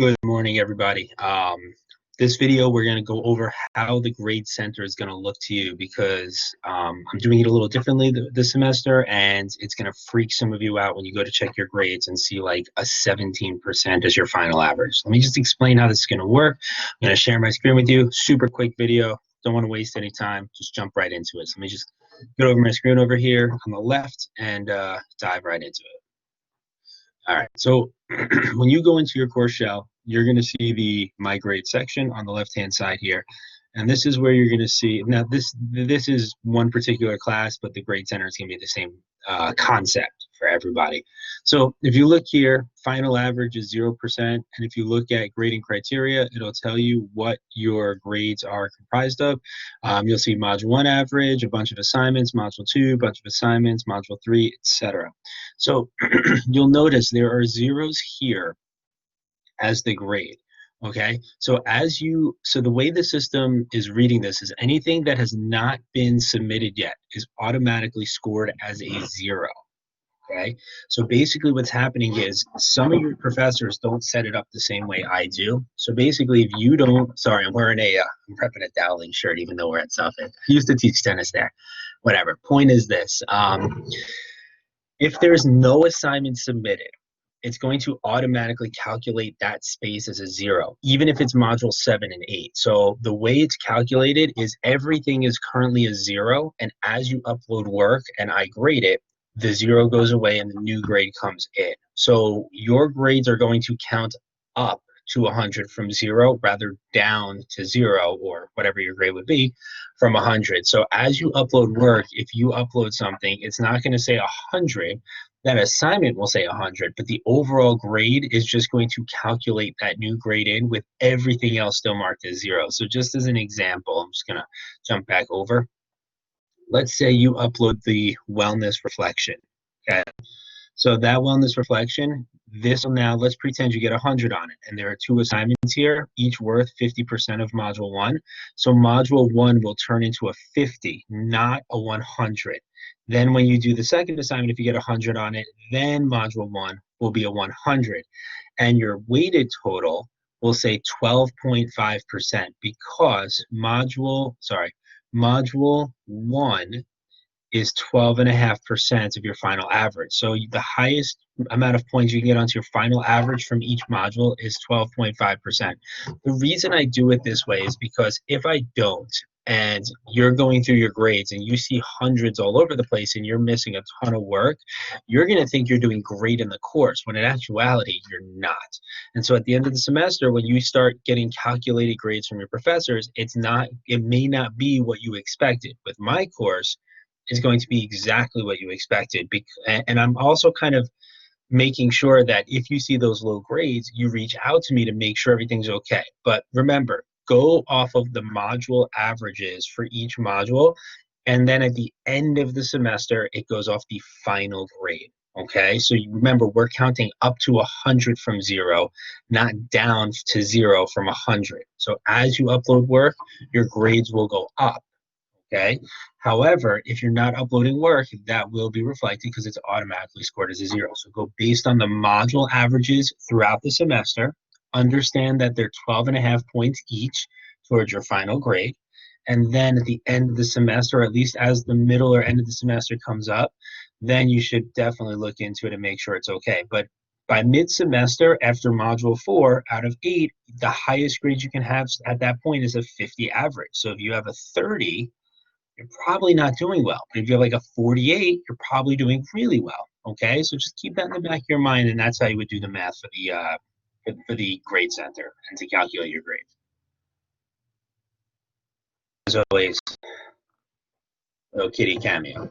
Good morning, everybody. This video, we're going to go over how the grade center is going to look to you because I'm doing it a little differently this semester, and it's going to freak some of you out when you go to check your grades and see like a 17% as your final average. Let me just explain how this is going to work. I'm going to share my screen with you. Super quick video. Don't want to waste any time. Just jump right into it. So let me just get over my screen over here on the left and dive right into it. All right, so when you go into your course shell, you're going to see the My Grade section on the left-hand side here. And this is where you're going to see, now this is one particular class, but the grade center is going to be the same concept for everybody. So if you look here, final average is 0%. And if you look at grading criteria, it'll tell you what your grades are comprised of. You'll see Module 1 average, a bunch of assignments, Module 2, a bunch of assignments, Module 3, etc. So you'll notice there are zeros here as the grade. Okay, so the way the system is reading this is anything that has not been submitted yet is automatically scored as a 0. Okay, so basically what's happening is some of your professors don't set it up the same way I do. So basically, if you don't, sorry, I'm wearing I'm prepping a Dowling shirt, even though we're at Suffolk. I used to teach tennis there. Whatever. Point is this: if there's no assignment submitted, it's going to automatically calculate that space as a 0, even if it's module 7 and 8. So the way it's calculated is everything is currently a 0, and as you upload work and I grade it, the 0 goes away and the new grade comes in. So your grades are going to count up to 100 from 0 rather down to 0, or whatever your grade would be, from 100. So as you upload work, if you upload something, it's not going to say 100. That assignment will say 100, but the overall grade is just going to calculate that new grade in with everything else still marked as 0. So just as an example, I'm just going to jump back over. Let's say you upload the wellness reflection. Okay. So that wellness reflection, this will now, let's pretend you get 100 on it. And there are 2 assignments here, each worth 50% of module 1. So module 1 will turn into a 50, not a 100. Then when you do the second assignment, if you get 100 on it, then module 1 will be a 100. And your weighted total will say 12.5% because module 1 is 12.5% of your final average. So the highest amount of points you can get onto your final average from each module is 12.5%. The reason I do it this way is because if I don't, and you're going through your grades and you see hundreds all over the place and you're missing a ton of work, you're going to think you're doing great in the course when in actuality you're not. And so at the end of the semester, when you start getting calculated grades from your professors, it may not be what you expected. With my course, is going to be exactly what you expected. And I'm also kind of making sure that if you see those low grades, you reach out to me to make sure everything's okay. But remember, go off of the module averages for each module. And then at the end of the semester, it goes off the final grade. Okay, so you remember, we're counting up to 100 from 0, not down to 0 from 100. So as you upload work, your grades will go up. Okay. However, if you're not uploading work, that will be reflected because it's automatically scored as a 0. So go based on the module averages throughout the semester. Understand that they're 12.5 points each towards your final grade. And then at the end of the semester, or at least as the middle or end of the semester comes up, then you should definitely look into it and make sure it's okay. But by mid-semester, after module 4 out of 8, the highest grade you can have at that point is a 50 average. So if you have a 30, you're probably not doing well. But if you have like a 48, you're probably doing really well. Okay, so just keep that in the back of your mind, and that's how you would do the math for the grade center and to calculate your grades. As always, little kitty cameo.